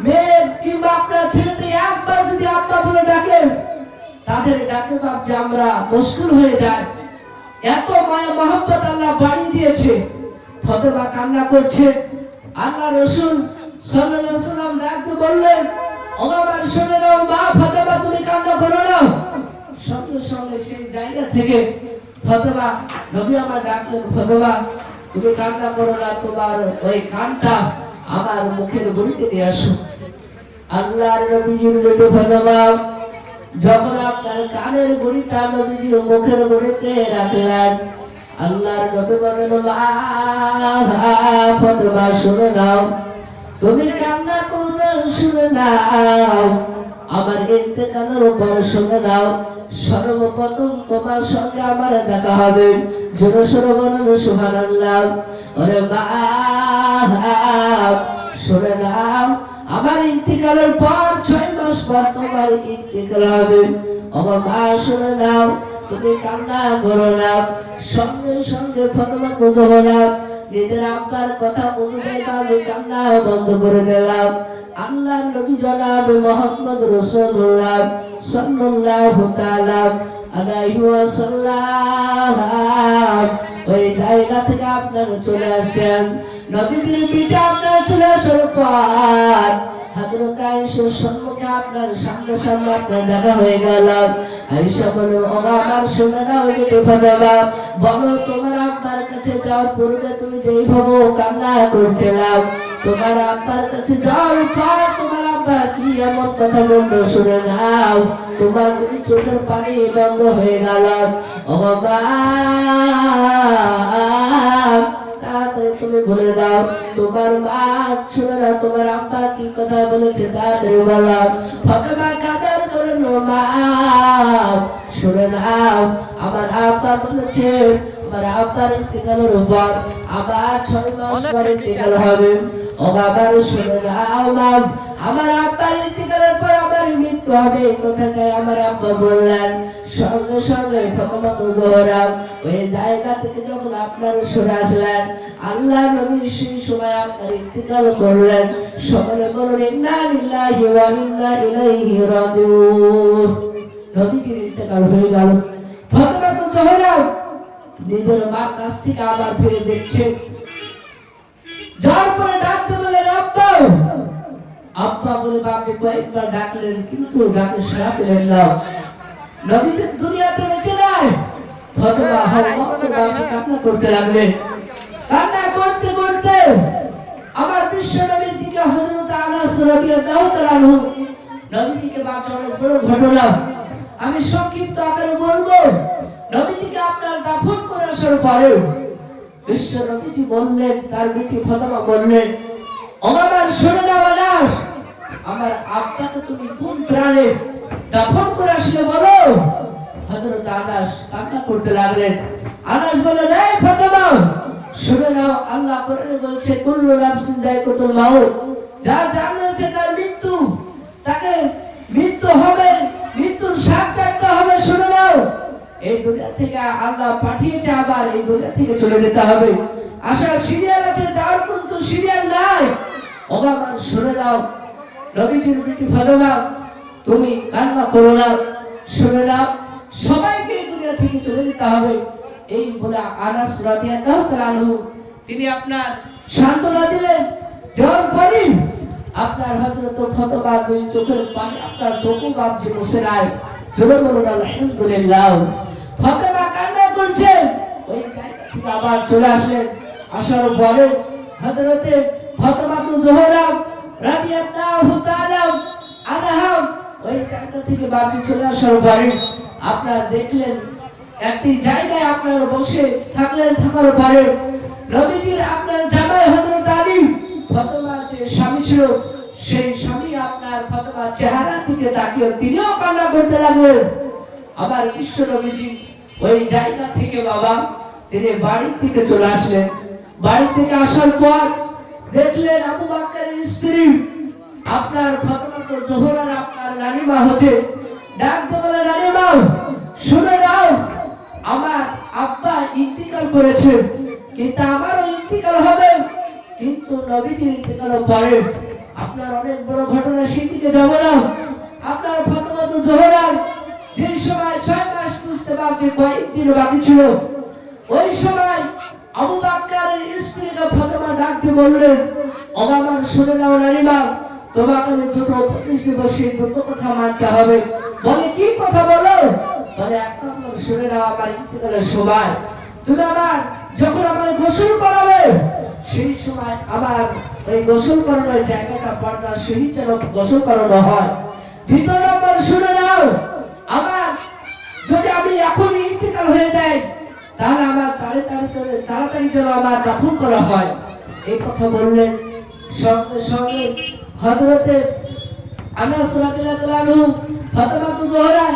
মেয়ে কিংবা আপনার ছেলেতে একবার যদি আব্বা বলে ডাকেন, তাদের ডাকে বাপ যে আমরা মুশকিল হয়ে যায়। এত মায়া মহব্বত আল্লাহ বাড়িয়ে দিয়েছে। ফাতেমা কান্না করছে। আল্লাহ রাসূল সাল্লাল্লাহু আলাইহি ওয়াসাল্লাম ডাকতে বললেন, ওগো আমার শুনে নাও, মা ফাতেমা তুমি কান্না করো না। সঙ্গে সঙ্গে সেই জায়গা থেকে ফাতেমা, নবী আমার ডাকলেন, ফাতেমা তুমি কান্না করো না, তোমার ওই কানটা আমার মুখের গড়িতে নিয়ে আসো। আল্লাহর নবীজির বেটি ফাতেমা যখন আপনার কানের গড়িটা নবীজির মুখের গড়িতে রাখলেন, আল্লাহর নবী বলেন, ফাতেমা শুনে নাও, তুমি কান্না করবে, শুনে নাও, আমার ইন্তেকালের উপর শুনে নাও। সর্বপ্রথম তোমার সঙ্গে আমার দেখা হবে, জোরে সোরে বলুন সুবহানাল্লাহ। ওরে বাপ, শুনে নাও, আমার ইন্তিকালের পর 6 মাস পর তোমার ইন্তিকাল হবে। ওগো মা শুনে নাও, তুমি কান্না করো না। সঙ্গে সঙ্গে ফাতেমা জোহরা নিজের আব্বার কথা অনুযায়ী আমি কান্না বন্ধ করে দিলাম। আল্লাহর নবী জনাব মুহাম্মদ রাসূলুল্লাহ সাল্লাল্লাহু তাআলা আলাইহি ওয়াসাল্লাম ওই জায়গা থেকে আপনারা চলে আসেন। নবীর পিঠে আপনারা চলে আসার পর হযরত আয়েশার সম্মুখে আপনার সামনে সামনে আপনার দেখা হয়ে গেল। আয়েশা বলে, ও আমার সোনারা, ওই ফাতেমা বলো, তোমার আব্বার কাছে যাওয়ার পূর্বে তুমি যেই ভাবে কান্না করছিলাম, তোমার আব্বার কাছে যাওয়ার পর তোমার আব্বা কি এমন কথা বললো শুনে নাও, তোমার চোখের পানি বন্ধ হয়ে গেল। ও বাবা তাড়াতাড়ি তুমি বলে দাও তোমার মা শুনে না তোমার আব্বা কি কথা বলেছে তাড়াতাড়ি বলো। ফাতেমা কাঁদার বলল মা শুনে নাও আমার আব্বা বলেছে আমার আব্বার ইন্তেকালের উপর আবার 6 মাস পরে ইন্তেকাল হবে। ও বাবা শুনে নাও মা আমার আব্বার ইন্তেকালের পর আমার মৃত্যু হবে এই কথাটাই আমার আব্বা বললেন। সঙ্গে সঙ্গে ফাতেমা জোহরা ওই জায়গা থেকে যখন আপনার সরে আসলেন আল্লাহ নবী সেই সময় আপনার ইন্তেকাল করলেন। সকলে বলুন ইন্না লিল্লাহি ওয়া ইন্না ইলাইহি রাজিউন। নবীজির ইন্তেকাল হয়ে গেল। ফাতেমা জোহরা নিজের মার কাছ থেকে আবার ফিরে দেখছে, যার পরে ডাকতে বলে আব্বা আব্বা বলে বাপকে কয়েকবার ডাকলেন কিন্তু ডাকে সাড়া পেলেন না। নবীজি দুনিয়াতে বেঁচে নাই। ফাতেমা বাপকে কান্না করতে লাগলেন। কান্না করতে করতে আমার বিশ্ব নবীজিকে হযরত আনাস রাদিয়াল্লাহু তাআলা আনহু নবীজিকে বাঁচানোর অনেক বড় ঘটনা আমি সংক্ষিপ্ত আকারে বলবো। নবীজিকে আপনার দাফন করে আসার পরে বিশ্ব নবীজি বললেন তার বিটি ফাতেমা বললেন আমার শুনে নাও আনাস আমার আব্বাকে তুমি কোন প্রাণে দাফন করে আসলে বলো। হযরত আনাস কান্না করতে লাগলেন। আনাস বলে এই ফাতেমা শুনে নাও আল্লাহ কোরআনে বলছে কুল্লু নাফসিন যায়কাতুল মাউত, যার জান আছে তার মৃত্যু, তাকে মৃত্যু হবে, মৃত্যুর স্বাদ চাটতে হবে। শুনে নাও এই দুনিয়া থেকে আল্লাহ পাঠিয়েছে আবার এই দুনিয়া থেকে চলে যেতে হবে। আসার সিরিয়াল আছে যাওয়ার কিন্তু সিরিয়াল নাই। ও বাবা শুনে নাও নবীজির বিটি ফাতেমা তুমি কান্না করো না। শুনে নাও সবাইকে এই দুনিয়া থেকে চলে যেতে হবে। এই বলে আনাস রাদিয়াল্লাহু তাআলা আনহু তিনি আপনার সান্ত্বনা দিলেন। দেওয়ার পরে আপনার হযরত ফাতেমা দুই চোখের পানি আপনার চোখে ভাবছে বসে নাই। জোরে বলুন আলহামদুলিল্লাহ। ফাতেমা কান্না করছে। ওই জায়গা থেকে আবার চলে আসলেন। আসার পরে হযরতে ফাতেমা জোহরা রাদিয়াল্লাহু তাআলা আনহা ওই জায়গা থেকে বাড়ি চলে আসার পরে আপনারা দেখলেন একটি জায়গায় আপনারা বসে থাকলেন। থাকার পরে নবীজির আপনার জামাই হযরত আলী ফাতেমার যে স্বামী ছিল সেই স্বামী আপনার ফাতেমার চেহারা দিকে তাকিয়ে তিনিও কান্না করতে লাগলেন। আবার বিশ্ব নবীজি ওই জায়গা থেকে বাবা তিনি বাড়ি থেকে চলে আসলেন। বাড়ি থেকে আসার পর দেখলেন আবু বকরের স্ত্রী আপনার ফাতেমা জোহরার আপনার নানিমা হচ্ছে। ডাকতে বলে নানিমা শুনে নাও আমার আব্বা ইন্তিকাল করেছে কিন্তু আমারও ইন্তিকাল হবে, কিন্তু নবীজির ইন্তিকালের পরে আপনার অনেক বড় ঘটনা সেদিকে যাব না। আপনার ফাতেমা জোহরার যে সময় 6 মাস বুঝতে পারছে কয়েকদিন বাকি ছিল ওই সময় আবু বকরের স্ত্রীকে ফাতেমা ডাকতে বললেন ও বাবা শুনে নাও নানিমা তোমাকে আমি দুটো উপদেশ দেব, সেই দুটো কথা মানতে হবে। বলে কি কথা বলো? বলে এক নম্বর শুনে নাও আমার ইন্তেকালের সময় তুমি আবার যখন আমার গোসল করাবে সেই সময় আবার ওই গোসল করানোর জায়গাটা পর্দার সহিত যেন গোসল করানো হয়। দ্বিতীয় নম্বর শুনে নাও আমার যদি আমি এখন ইন্তেকাল হয়ে যাই তাহলে আমার তাড়াতাড়ি যেন আমার দাফন করা হয়। এই কথা বললেন। সঙ্গে সঙ্গে হযরতে আনাস রাদিয়াল্লাহু আনহু ফাতেমা জোহরা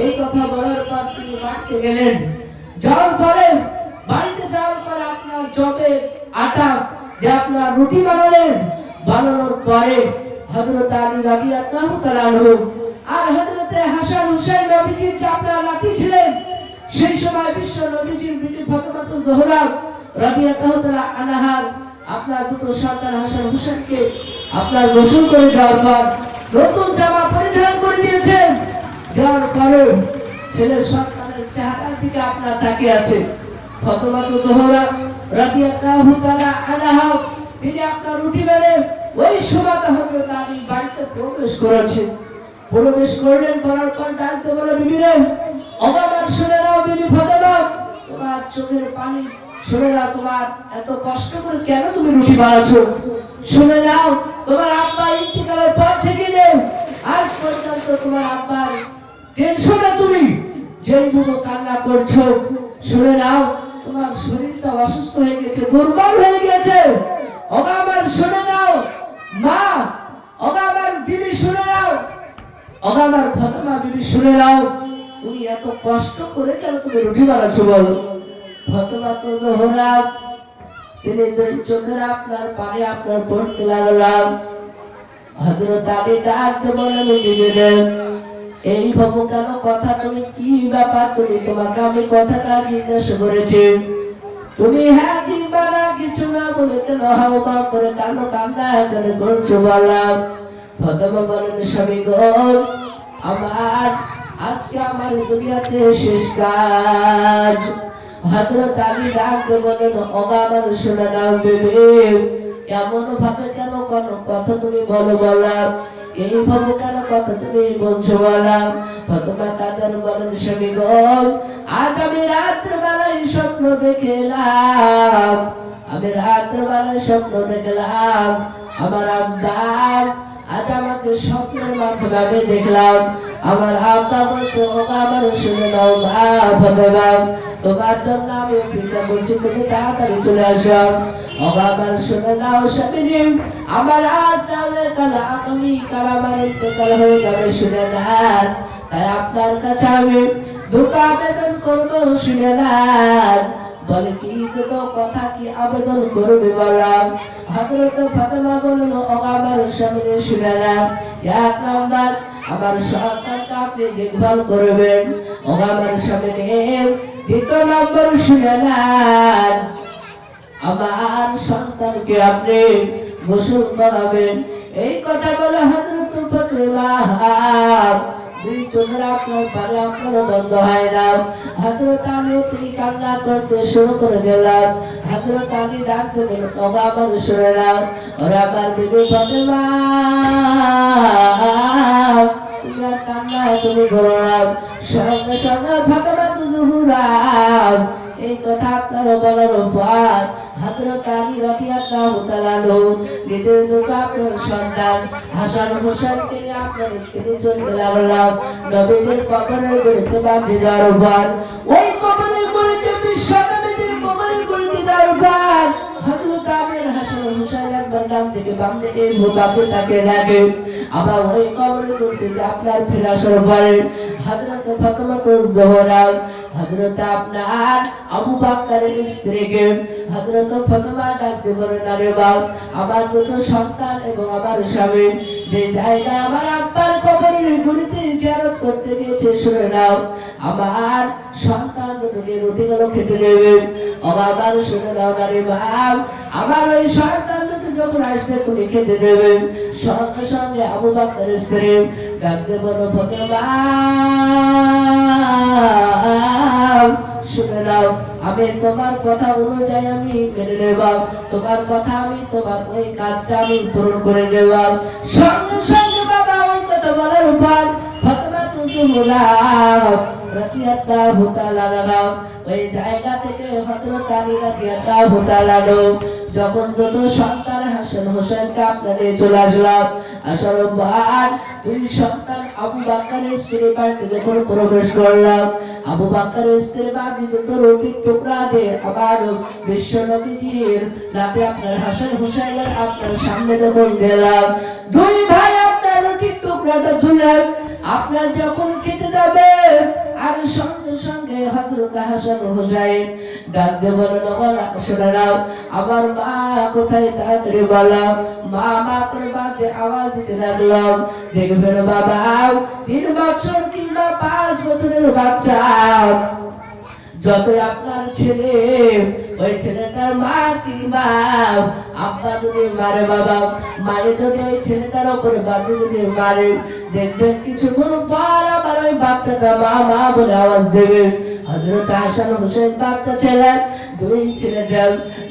এই কথা বলার পর তিনি বাড়িতে গেলেন। যাওয়ার পরে বাড়িতে যাওয়ার পর আপনার জবের আটা যে আপনার রুটি বানালেন, বানানোর পরে হযরত আলী রাদিয়াল্লাহু তাআলা আনহু আর হযরতে হাসান হুসাইন নবীজির যে আপনার লাতি ছিলেন সেই সময় বিশ্ব নবীজির বিটি ফাতেমা জোহরা রাদিয়াল্লাহু তাআলা আনহা আপনার দুটো সন্তান হাসান হুসাইনকে আপনার গোসল করে দেওয়ার পর নতুন জামা পরিধান করে দিয়েছেন। দেওয়ার পরে ছেলের সন্তানের চেহারার দিকে আপনার তাকিয়ে আছে। ফাতেমা জোহরা রাদিয়াল্লাহু তাআলা আনহা তিনি আপনার রুটি বেলে ওই সময় হযরত আলী বাড়িতে প্রবেশ করেছেন। প্রবেশ করলেন, করার পর ডাকতে বলে বিবি রে আমার শুনে নাও বিবি ফাতেমা তোমার চোখের পানি শুনে নাও, তোমার এত কষ্ট করে কেন তুমি রুটি বানাচ্ছো? শুনে নাও তোমার আব্বা ইন্তিকালের পর থেকে নেই আজ পর্যন্ত তোমার আব্বার টেনশনে তুমি যেই বুড়ো কান্না করছো। শুনে নাও তোমার শরীরটা অসুস্থ হয়ে গেছে, দুর্বল হয়ে গেছে। ওগো আমার শুনে নাও মা, ওগো আমার বিবি শুনে নাও, ওগো আমার ফাতেমা বিবি শুনে নাও, তুমি এত কষ্ট করে কেন তুমি রুটি বানাচ্ছো বলো? ফাতেমা তো জোহরা, তিনি দুই চোখের আপনার পানি আপনার পড়তে লাগলাম। হযরত আলী ডাকতে বলেন, বিবিদের এই ভাবো কেন কথা, তুমি কি ব্যাপার? তুমি তোমাকে আমি কথাটা জিজ্ঞাসা করেছি, তুমি হ্যাঁ কিংবা না কিছু না বলে কেন হাওয়া করে কান্না কান্না করে করছো বললাম। ফাতেমা বলেন, স্বামী গো, আমার আজকে আমার দুনিয়াতে শেষ কাজ। হযরত আলী ডাকতে বলেন, ওগো আমার শোনা নাও বিবি, এমন ভাবে কেন কোন কথা তুমি বলো বললাম, এই ভাবে কেন কথা তুমি বলছো বললাম। ফাতেমা কাদের বলেন, স্বামী গো, আজ আমি রাত্র বেলায় স্বপ্ন দেখলাম, আমি রাত্র বেলায় স্বপ্ন দেখলাম আমার আব্বা আজ আমাকে স্বপ্নের মাধ্যমে আমি দেখলাম আমার আব্বা বলছে, ওগো আমার শুনে নাও মা ফাতেমা, তোমার জন্য আমি অপেক্ষা করছি, তুমি তাড়াতাড়ি চলে আসো। ওগো আমার শুনে নাও স্বামী, আমার আজ তাহলে কাল আমি কাল আমার ইন্তেকাল হয়ে যাবে শুনে নেন, তাই আপনার কাছে আমি দুটো আবেদন করবো শুনে নেন। বলে কি দুটো কথা, কি আবেদন করবে বললাম। হযরত ফাতেমা বলল, ওগো আমার স্বামী শুনে নেন, এক নাম্বার আমার সন্তানকে আপনি দেখভাল করবেন, ওগো আমার স্বামী। দ্বিতীয় নম্বর শুনে নেন, আমার সন্তানকে আপনি গোসল করাবেন। এই কথা বলে হযরত ফাতেমা দুই চোখের আপনার পানি আপনার বন্ধ হয় না। হযরত আলী তিনি কান্না করতে শুরু করে দিলেন। হযরত আলী ডাকতে বললেন, ওগো আমার শুনে নাও, ওরে আমার বিবি ফাতেমা, তুমি আর কান্না তুমি করো না। সঙ্গে সঙ্গে ফাতেমা জোহরা এই কথা আপনার বলার পর হযরত আলী রাদিয়াল্লাহু তাআলা নিজের দুটো আপনার সন্তান হাসান হোসেনকে নিয়ে আপনার তিনি চলতে লাগলাম নবীদের কবরের গড়িতে বাঁধে যাওয়ার পর, ওই কবরের গড়িতে বিশ্ব নবীদের কবরের গড়িতে যাওয়ার পর হযরত আলী হাসান হোসেন একবার ডান থেকে বাম দিকে মুবাকে তাকে লাগে। আবার ওই কবরের গড়িতে আপনার ফিরে আসার পরে হযরত ফাতেমা জোহরা হযরত আপনার আবু বকরের স্ত্রীকে হযরত ফাতেমা ডাকতে বলেন, আরে বাপ, আমার দুটো সন্তান এবং আমার স্বামী যে জায়গায় আমার আব্বার কবরের গুলিতে জিয়ারত করতে গিয়েছে শুনে নাও, আমার সন্তান দুটোকে রুটিগুলো খেতে দেবে। আমার শুনে নাও না রে বাপ, আমার ওই সন্তান দুটো যখন আসবে তুমি খেতে দেবে। সঙ্গে সঙ্গে আবু বকরের স্ত্রী ডাকতে বলো, ফাতেমা শুনে নাও, আমি তোমার কথা অনুযায়ী আমি মেনে নেব, তোমার কথা আমি তোমার ওই কাজটা আমি পূরণ করে নেব। সঙ্গে সঙ্গে বাবা ওই কথা বলার পর ফাতেমা রাদিয়াল্লাহু তাআলা আনহা ওই জায়গা থেকে হযরত আলী রাদিয়াল্লাহু তাআলা আনহু যখন দুটো সন্তান হাসান হোসেনকে আপনাদের চলে আসলাম, আসার পর দুই সন্তান আবু বকরের স্ত্রী বাড়িতে যখন প্রবেশ করলাম, আবু বকরের স্ত্রী বাড়ি দুটো রুটির টুকরা দিয়ে আবার বিশ্ব নবীজির রাতে আপনার হাসান হোসেনের আপনার সামনে যখন গেলাম, দুই ভাই আপনার রুটির টুকরাটা ধুলেন, আপনার যখন খেতে যাবে আর সঙ্গে সঙ্গে হযরত হাসান হোসেন ডাকতে বলেন, শুনে নাও, আমার মা কোথায় তাড়াতাড়ি বললাম। মা মা করে বাদে আওয়াজ দিতে লাগলাম, দেখবেন বাবা 3 বছর কিংবা 5 বছরের বাচ্চা যতই আপনার ছেলে, ওই ছেলেটার মা কিংবা আব্বা যদি মারে বাবা, মায়ে যদি ওই ছেলেটার উপরে বাবা যদি মারে, দেখবেন কিছুক্ষণ পর আবার ওই বাচ্চাটা মা মা বলে আওয়াজ দেবে। হযরত হাসান হোসেন বাচ্চা ছেলে, দুই ছেলেটা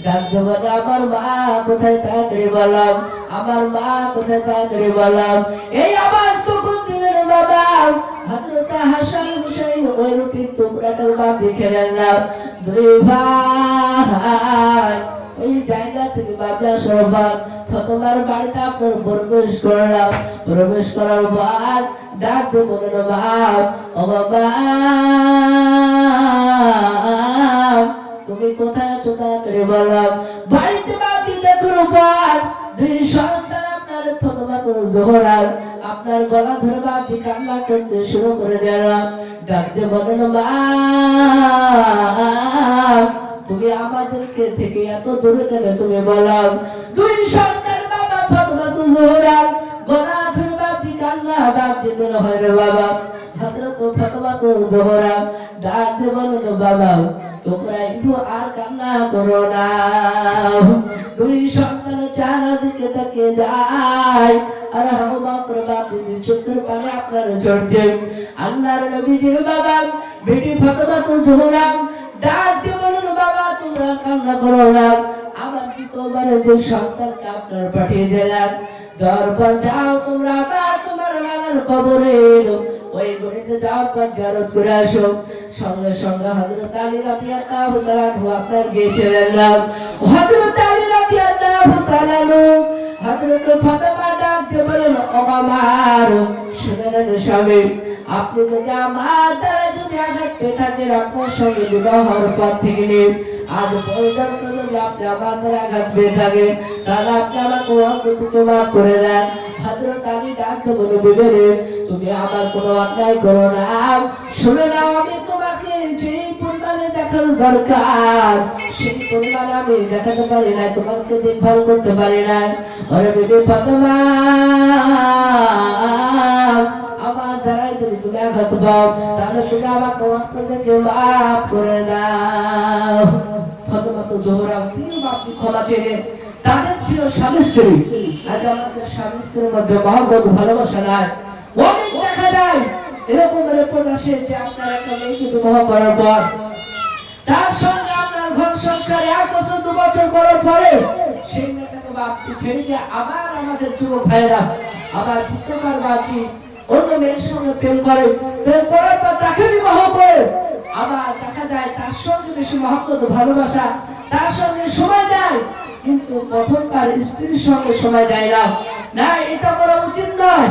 ডাকতে বলে, আমার মা কোথায় তাড়াতাড়ি বললাম, আমার মা কোথায় তাড়াতাড়ি বললাম। এই আওয়াজ তখন দিলেন বাবা হযরত হাসান হোসেন ওই রুটির টুকরাটা বাঁধে খেলেন না। দুই ভাই ওই জায়গা থেকে বাবা সরবার ফাতেমার বাড়িতে আপনার প্রবেশ করলাম। প্রবেশ করার পর ডাকতে বলল, বাপ ও বাবা, তুমি কোথায় আছো তাড়াতাড়ি বলো। বাড়িতে বাকি দেখুন উপায়, দুই সন্তান আপনার ফতোয়া জোহরার আপনার গলা ধরে বাকি কান্না করতে শুরু করে দিল। ডাকতে বলেন মা, তুমি আমাদেরকে থেকে এত দূরে গেলে তুমি বলো। দুই সন্তান বাবা ফতোয়া জোহরার গলা ধরে বাকি কান্না বাকি দিল হয় রে বাবা। হযরত ফাতেমা জোহরা ডাকতে বলেন বাবা, তোমরা একটু আর কান্না করো না। দুই সন্তান চারদিকে তাকিয়ে যায়, আর হাওয়া করে বাকি চোখের পানি আপনার ঝরছে। আল্লাহর নবীজির বাবা বেটি ফাতেমা জোহরা ডাকতে বলেন বাবা, তোমরা কান্না করো না, আমার কি তোমার যে সন্তানকে আপনার পাঠিয়ে দিলেন, দরবার যাও তোমরা আবার তোমার নানার কবরে ওই গড়িতে যাওয়ার পর জিয়ারত করে আসো। সঙ্গে সঙ্গে হযরত আলী রাদিয়াল্লাহু তাআলা আনহু আপনার গিয়েছিলেন। হযরত আলী রাদিয়াল্লাহু তাআলা হযরত ফাতেমা ডাকতে বলেন, ও আমার শুনেন স্বামী, আপনি যদি আমার দ্বারা যদি আঘাত পেয়ে থাকেন, আপনার সঙ্গে বিবাহ হওয়ার পর থেকে আজ পর্যন্ত যদি আপনি আমার দ্বারা আঘাত পেয়ে থাকেন, তাহলে আপনি আমাকে অন্তত মাফ করে দেন। হযরত আলী ডাকতে বলে, বিবেরে তুমি আমার কোনো অন্যায় করো না, শুনে নাও, আমি তোমাকে যে পরিমাণে দেখার দরকার সেই পরিমাণে আমি দেখাতে পারি না, তোমাকে দেখভাল করতে পারি না। আরে বিবি ফাতেমা, আমার দ্বারাই যদি তুমি আঘাত পাও, তাহলে তুমি আমাকে অন্তত মাফ করে দাও। ফাতেমা জোহরা তিনি বাপকে ক্ষমা চেয়ে তাদের ছিল স্বামী স্ত্রী। আজ আমাদের স্বামী স্ত্রীর মধ্যে মহব্বত ভালোবাসা নাই। অনেক দেখা যায় এরকম রিপোর্ট আসে যে আপনার একটা মেয়েকে বিবাহ করার পর তার সঙ্গে আপনার ঘর সংসারে 1 বছর 2 বছর করার পরে সেই মেয়েটাকে বাপকে ছেড়ে দিয়ে আবার আমাদের যুবক ভাইরা আবার দ্বিতীয়বার বাপজি অন্য মেয়ের সঙ্গে প্রেম করে, প্রেম করার পর তাকে বিবাহ করে আবার দেখা যায় তার সঙ্গে বেশি মহব্বত ভালোবাসা, তার সঙ্গে সময় দেয়, কিন্তু প্রথমকার স্ত্রীর সঙ্গে সময় দেয় না। না, এটা করা উচিত নয়।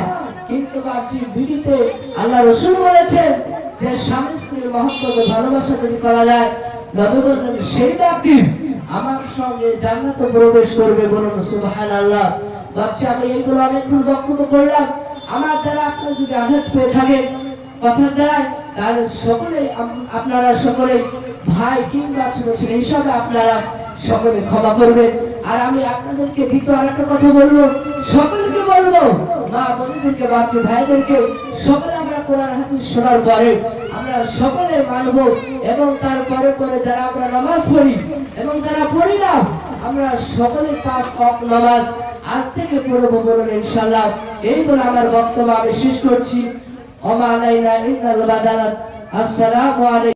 কিন্তু বাপজি বিবিতে আল্লাহ রাসূল বলেছেন যে স্বামী স্ত্রীর মহব্বত ভালোবাসা যদি করা যায়, নবী বলেন সেই ব্যক্তি আমার সঙ্গে জান্নাতে প্রবেশ করবে। বলুন সুবহানাল্লাহ। বাপজি আমি এইগুলো অনেকক্ষণ বক্তব্য করলাম। আমার দ্বারা আপনি যদি আঘাত পেয়ে থাকেন কথা দ্বারা, তাহলে সকলে আপনারা সকলে ভাই কিংবা ছোট ছিল এইসব আপনারা সকলে ক্ষমা করবেন। আর আমি আপনাদেরকে দ্বিতীয় আরেকটা কথা বলবো, সকলকে বলবো, মা বোনদেরকে বাপজি ভাইদেরকে সকলে আমরা কোরআন হাদিস শোনার পরে আমরা সকলে মানব, এবং তারপরে পরে যারা আমরা নামাজ পড়ি এবং যারা পড়ি না, আমরা সকলে 5 ওয়াক্ত নামাজ আজ থেকে পড়বো বলুন ইনশাআল্লাহ। এই বলে আমার বক্তব্য আমি শেষ করছি। ওমা আলাইনা ইল্লাল বালাগ। আসসালামু আলাইকুম।